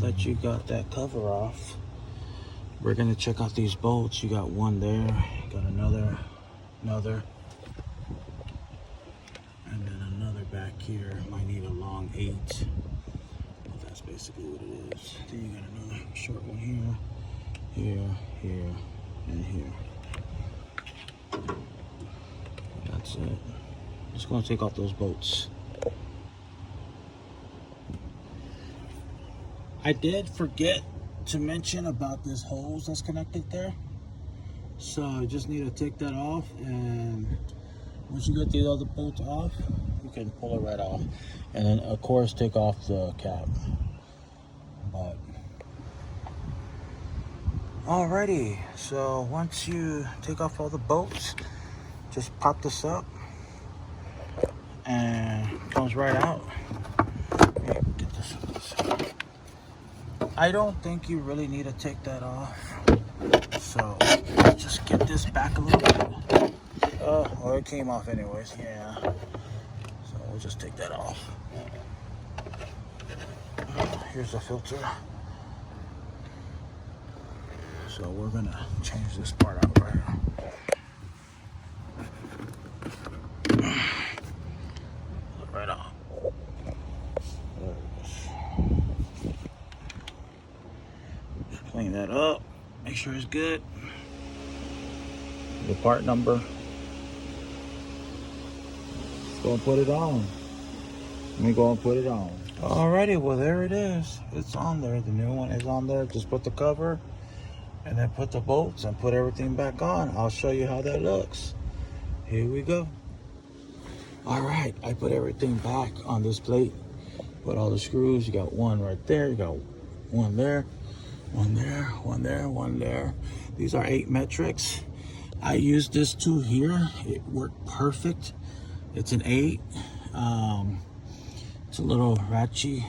that you got that cover off, we're gonna check out these bolts. You got one there, got another, and then another back here. Might need a long 8. But that's basically what it is. Then you got another short one here, and here. That's it. Just gonna take off those bolts. I did forget to mention about this hose that's connected there. So I just need to take that off, and once you get the other bolts off, you can pull it right off. And then of course take off the cap. But alrighty, so once you take off all the bolts, just pop this up and it comes right out. Get this. I don't think you really need to take that off. So just get this back a little bit. Oh, well, it came off anyways. Yeah. So we'll just take that off. Here's the filter. So we're gonna change this part out right now. Right on. There it is. Just clean that up. Make sure it's good. The part number. Let's go and put it on. Let me go and put it on. Alrighty, well there it is. It's on there. The new one is on there. Just put the cover and then put the bolts and put everything back on. I'll show you how that looks. Here we go. Alright, I put everything back on this plate. Put all the screws. You got one right there. You got one there. One there, one there, one there. These are 8 metrics. I used this tool here. It worked perfect. It's an 8. It's a little ratchet.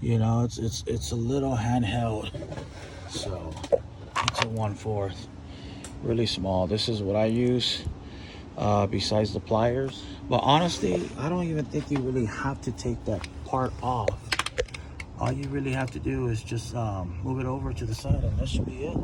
You know, it's a little handheld. So it's a 1/4. Really small. This is what I use besides the pliers. But honestly, I don't even think you really have to take that part off. All you really have to do is just move it over to the side, and that should be it.